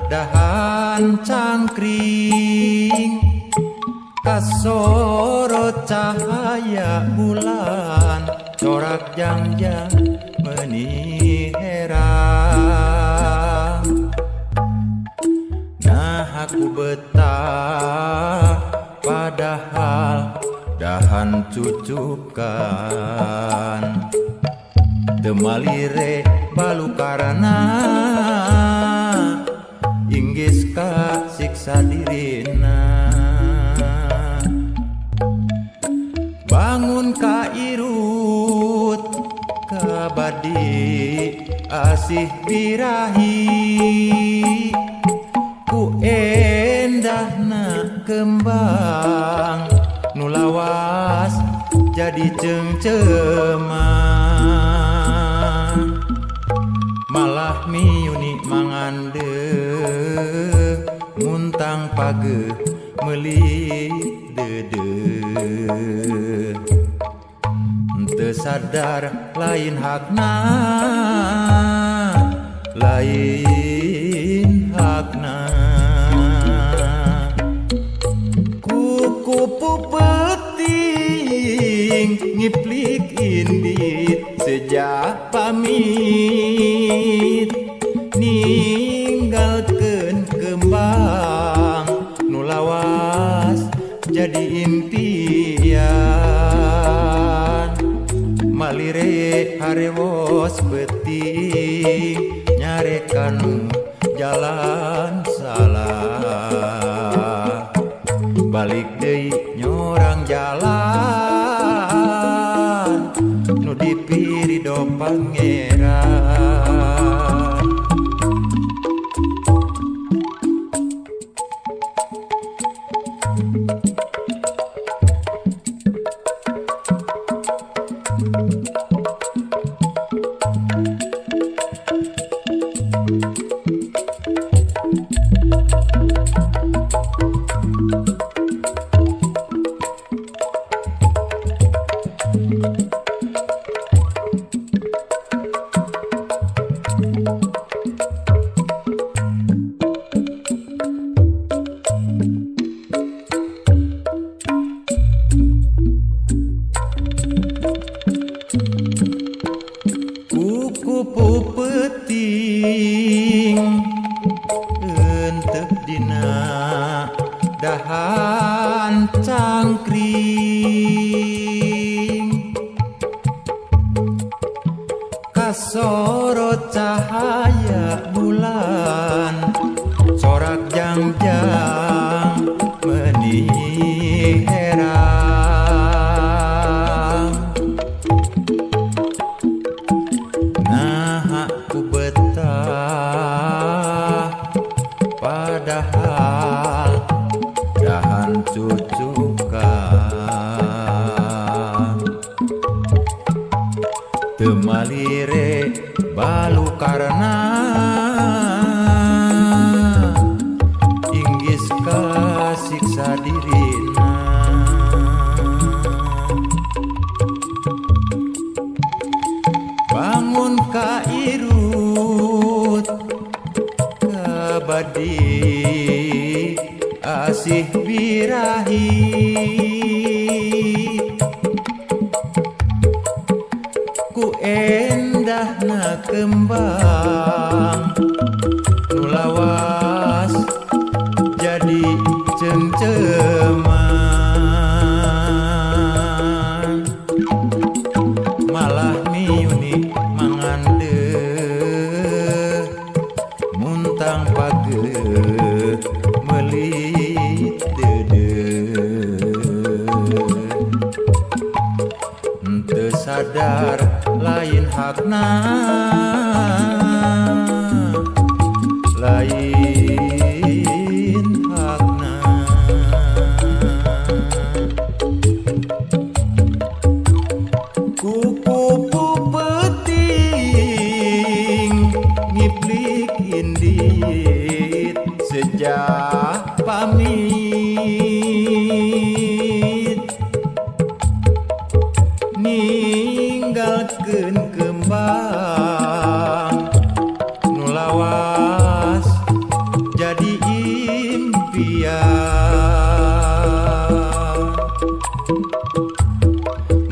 dahan cangkring kasorot cahaya bulan corak jangjang meuni herang. Nah aku betah padahal dahan cucukan temalire balu karena inggis ka siksa dirina. Bangun ka irut kabadi asih birahi ku endahna kembang nulawas jadi cengceman malah miuni mangande muntang page meuli dede teu sadar lain hakna kupu peting ngiplik indit sejak pamit ninggalkeun kembang nulawas jadi impian malire harewos beuting nyarekan jalan salah balik deui nyorang jalan nu dipirido pangeran. Kupu peting henteu dina dahan cangkring kasorot cahaya bulan corak jangjang meuni herang. Padahal dahan cucukan temalire balu karena inggis ka siksa dirina. Bangun ka irut kabadi asih birahi ku endahna kembang nulawas jadi jadi cengceman malah miuni mangande muntang page melit dede henteu sadar lain hakna lain hakna kupu peting ngiplik indit sejak pamit ninggalkeun kembang nu lawas jadi impian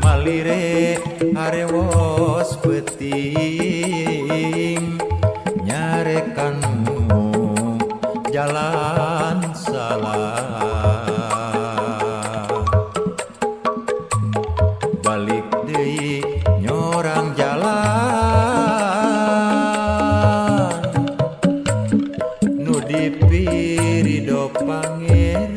malire arewos peting nyarekanmu jalan salah balik deui nyorang jalan nu dipirido pangeran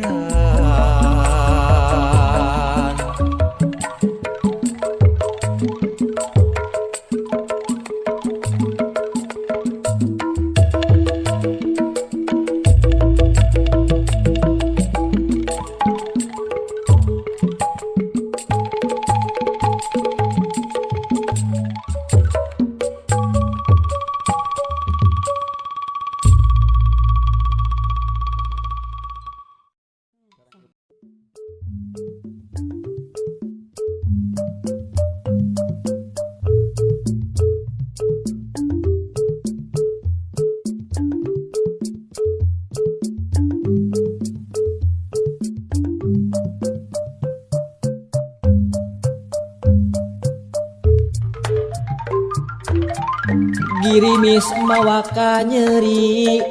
Girimis mawaka nyeri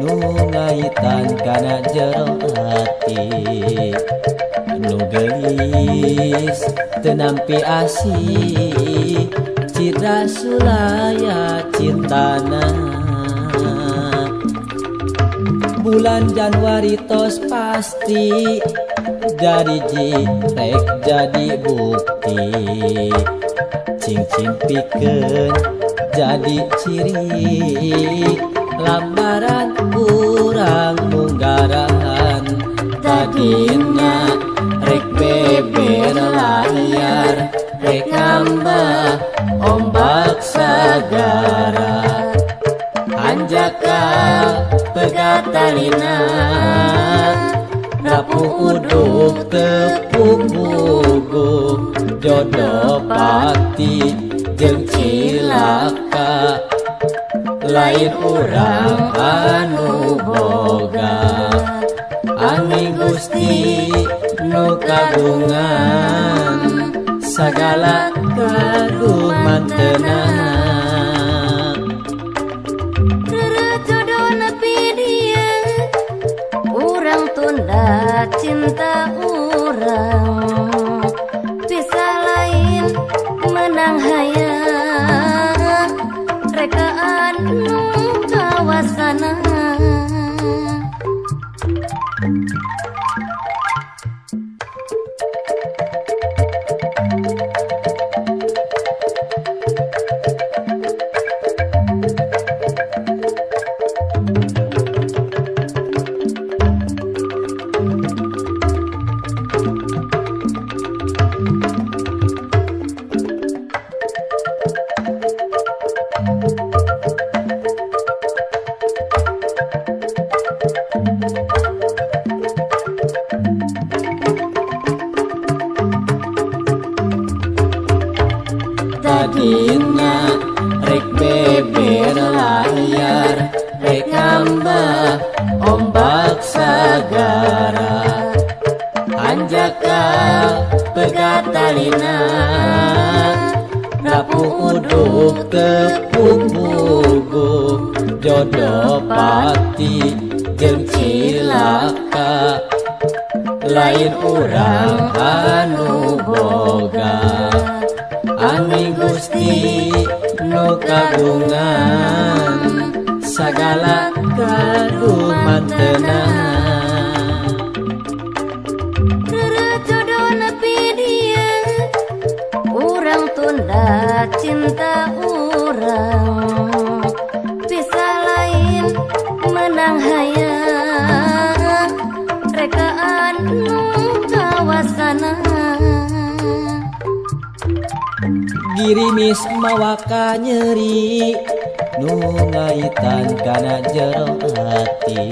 nu ngaitan kana jero ati nu gelis teu nampi asih citra sulaya cintana bulan Januari tos pasti jadi rek jadi bukti cing pikeun jadi ciri lambaran kurang munggaran tadina rek beber layar rek nambah ombak sagara anjaka pegatalina rapuh uduk tepuk bugu jodoh pati jeung cilaka lain urang anu boga angin Gusti nu kagungan sagala karumanteunana jodoh nepi dia urang tunda cinta urang bisa lain menang hayang rekaan nu kawasana tadina rek beber layar rek nambah ombak sagara anjaka pegatalina rapuh uduk tepuk bugu jodoh pati jeung cilaka lain urang anu boga ani Gusti nu kagungan sagala kadumanteuna jodoh nepi dia urang tunda cinta urang pisah lain menang hayang rekaan nu kawasana girimis mawaka nyeri nu ngaitan kana jero hati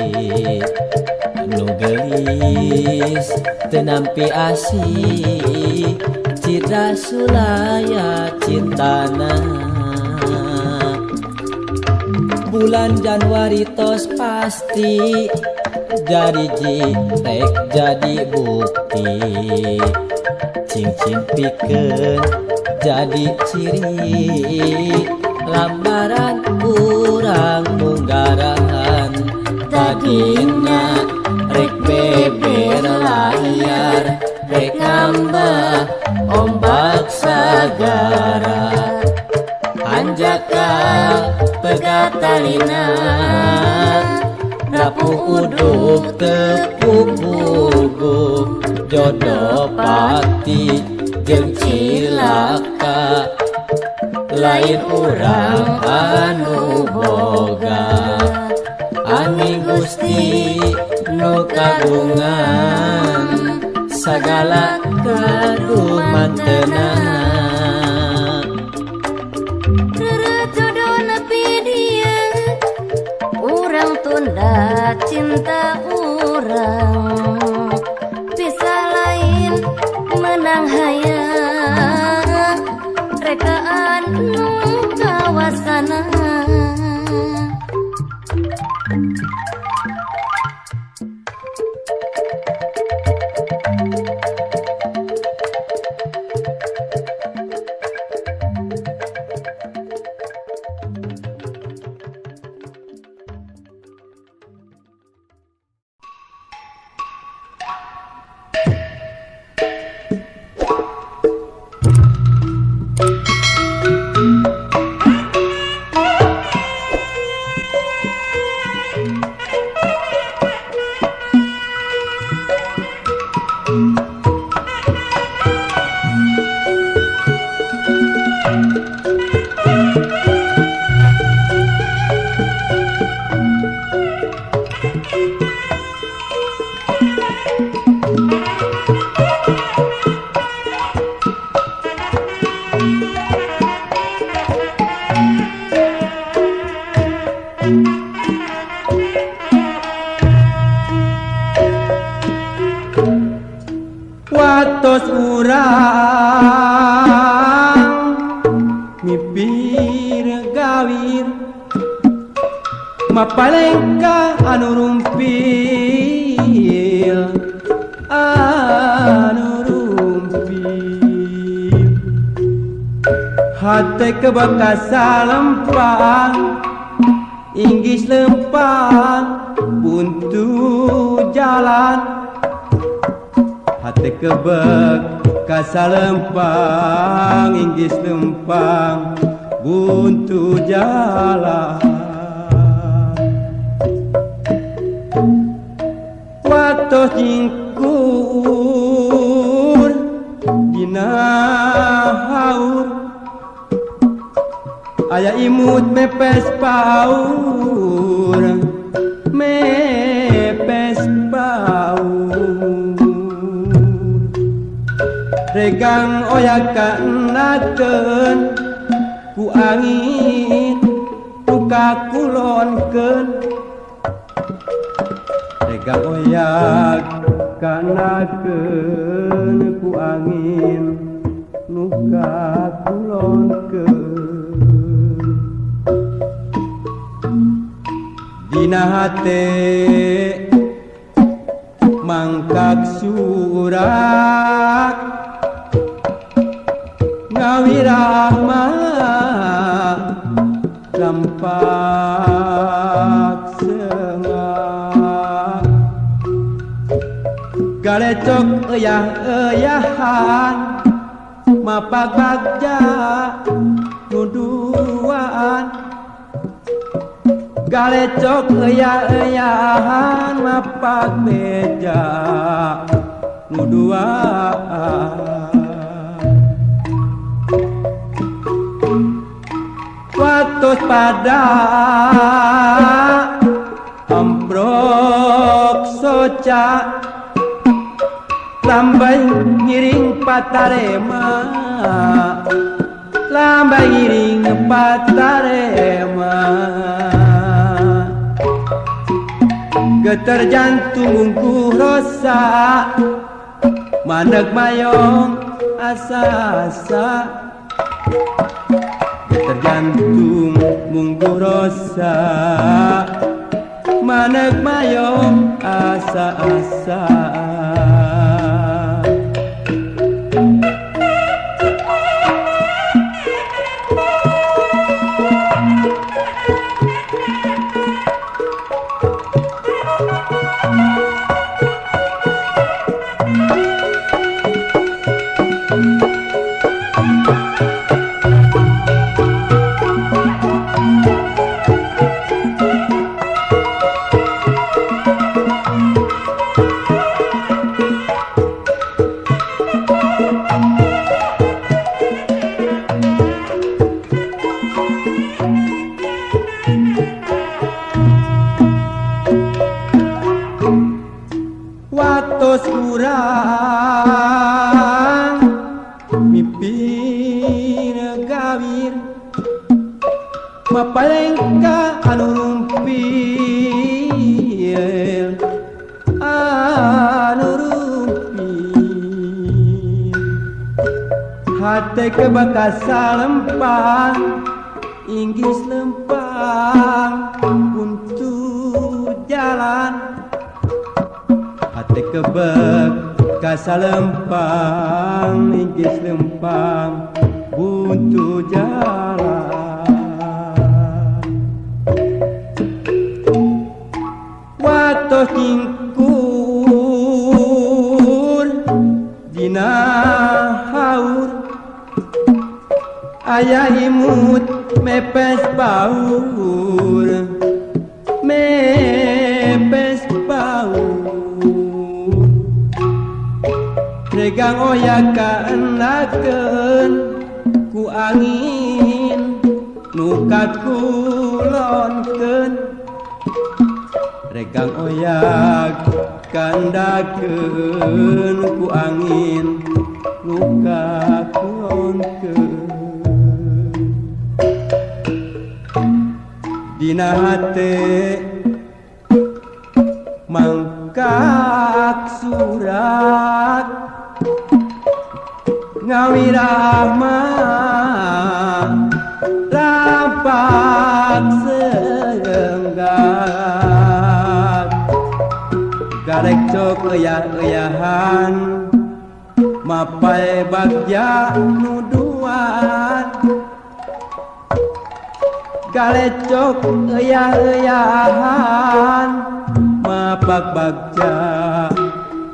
nu gelis teu nampi asih citra sulaya cintana bulan Januari tos pasti jadi jitek jadi bukti cincin pikeun jadi ciri lambaran urang munggarahan tadina rek beber layar rek ngambah ombak sagara anjaka pegatalina rapuh uduk tepuk puguk jodoh pati jeung cilaka lain urang anu boga ani Gusti nu kagungan sagala kadumanteuna jodoh nepi dia urang tunda cinta urang pisah lain menang hayang rekaan nu kawasana watos urang mipir gawir mapalengka anu rumpil hate kebakasa lempang inggis lempang buntu jalan hate kebakasa lempang inggis lempang buntu jalan watos jingkur dina haur aya imut mepes paur regang oyakan nakeun ku angin luka kulonkeun regang oyakan nakeun ku angin luka kulonkeun dina hate mangkak surak ngawirahma lampak sengat galecok eyahan mapak bagja nuduaan galecok eyahan mapak beja nuduaan waktu pada ambrok soca lambai ngiring patarema lambai ngiring patarema getar jantungku rosa mandeg mayong asa-asa getar jantung munggu rosa mandeg mayong asa-asa urang mimpi gawir mapalengka anu rumpil hate kebekas lempang inggis lempang untuk jalan hati kebek kasa lempang inggis lempang buntu jalan waktu cingkur dina haur ayah imut mepes baur mepes baur regang oyakan lakeun ku angin nuka kulonkeun regang oyak kandakeun ku angin nuka kulonkeun dina hate mangkak surat ngawirah rapak serenggat garek cok eyah-eyahan mapai bagja nuduan galecok eyah-eyahan mapak bagja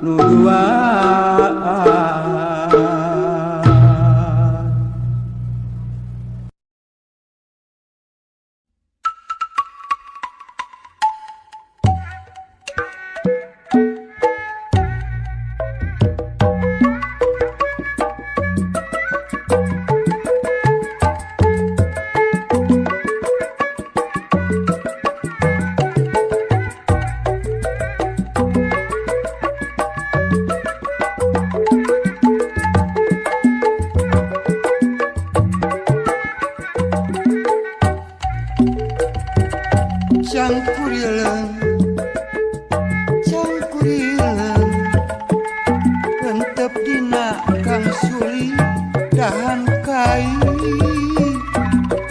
nuduan cangkurileng rentep dina kang suli dahan kai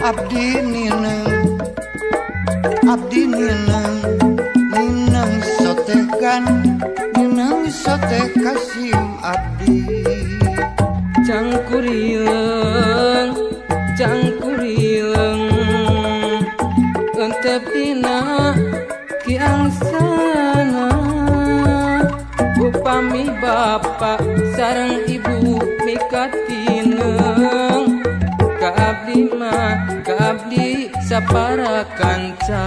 abdi nineng nineng sotekan nineng sotek kasim abdi cangkurileng rentep dina kiangsana pami bapak sareng ibu mikatineng kaabdi mah kaabdi sapara kanca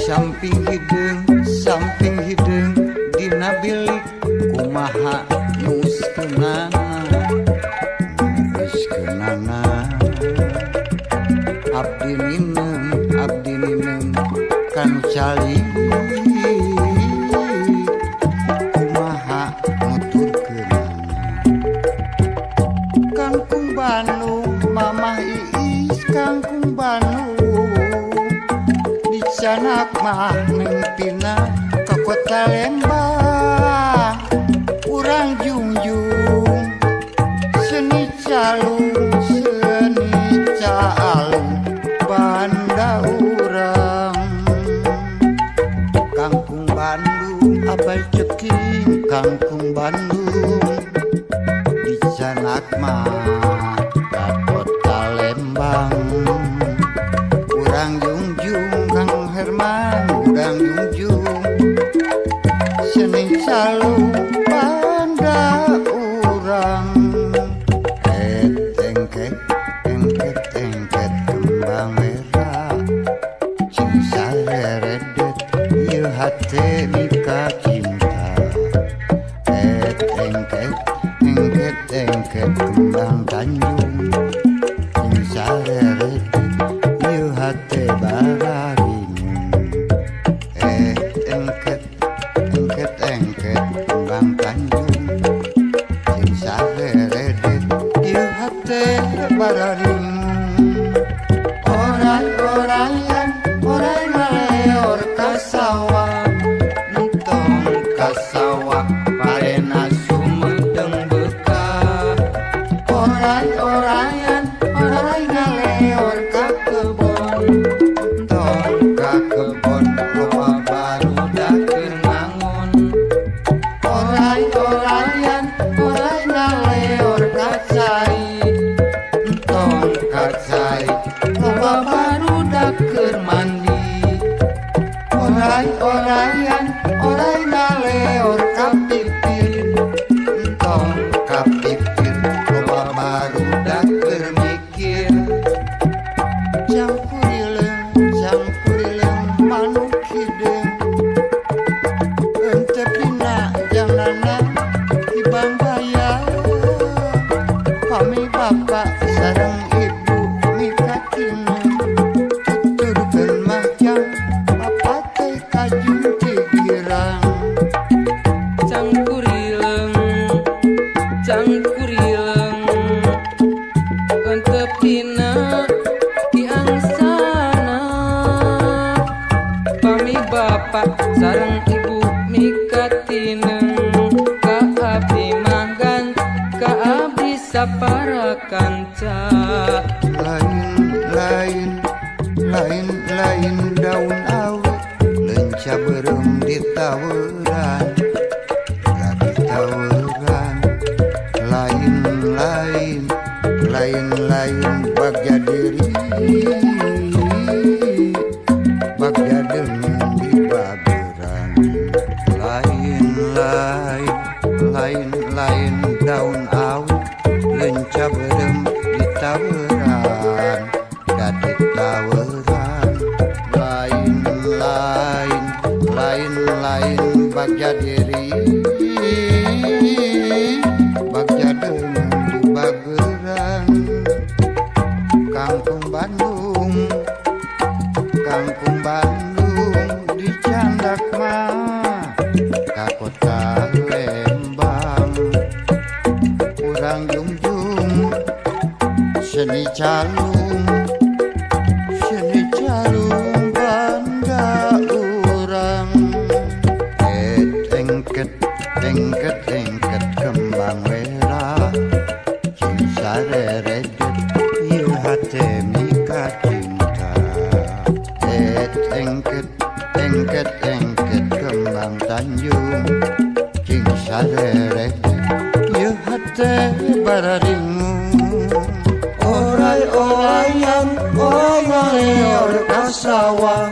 samping hideung dina bilik kumaha nuskeunana abdi ninem kan cali kumaha nuturkeunana Kangkung Bandung mamah iis Kangkung Bandung dicanak mah mimpina ke kota Lembang urang jungjung seni calung banda urang Kangkung Bandung abai ceking Kangkung Bandung dicanak mah ke kota Lembang urang jungjung Kang Herman urang jungjung seni calung banda urang engket kembang merah cing sareredet ieu hate mika cinta engket kembang Tanjung cing sareredet ieu hate bararingung engket kembang Tanjung cing sareredet ieu hate bararingung orai maleor kasawah entong kasawah parena sumedeng bekah orai ngaleor ka kebon entong ka kebon loba barudak keur ngangon orai ngaleor ka cai entong ka cai loba barudak keur mandi orai ngaleor ka pipir entong ka pipir loba barudak keur mikir cangkurileng manuk hideung henteu pina janganna tibang bayar pami bapak sareng ibu mikatineng tuturkeun macang papa teh kajung tigirang cangkurileng henteu pina diangsana pami bapak sareng ibu mikatineng kaabdi manggan kaabdi sapara kanca lain daun awi lenca berem di tawuran lain bagja diri bagja dengan di bageran lain daun awi lenca berem di tawuran gadi tawuran lain bagja diri bagja dengan di bageran Kangkung Bandung dicandak mah ka kota Lembang urang jungjung seni calung banda urang engket kembang merah cing sareredet ieu hate mika cinta engket kembang Tanjung cing sareredet ieu hate bararingung orai ngaleor kasawah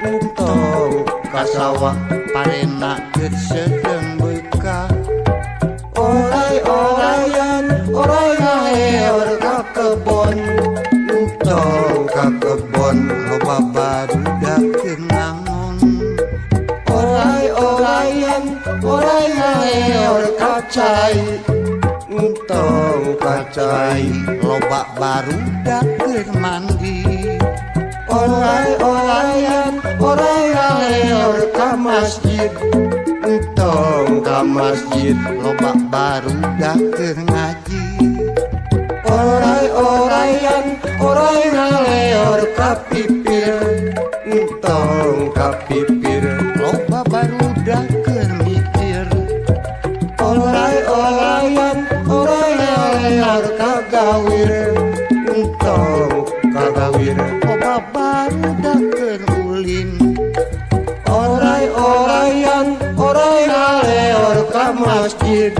entong kasawah parena keur sedeng kacai entong kacai loba barudak keur mandi orai-oraian orai ngaleor ka masjid entong ka masjid loba barudak keur ngaji orai-oraian orai ngaleor ka pipir entong ka pipir loba barudak keur mikir orai-oraian orai ngaleor ka gawir entong ka gawir loba barudak keur ulin orai-oraian orai ngaleor ka masjid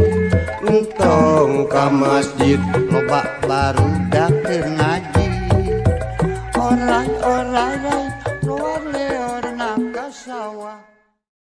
entong ka masjid loba barudak keur ngaji orai-oraian luar leor na ka sawah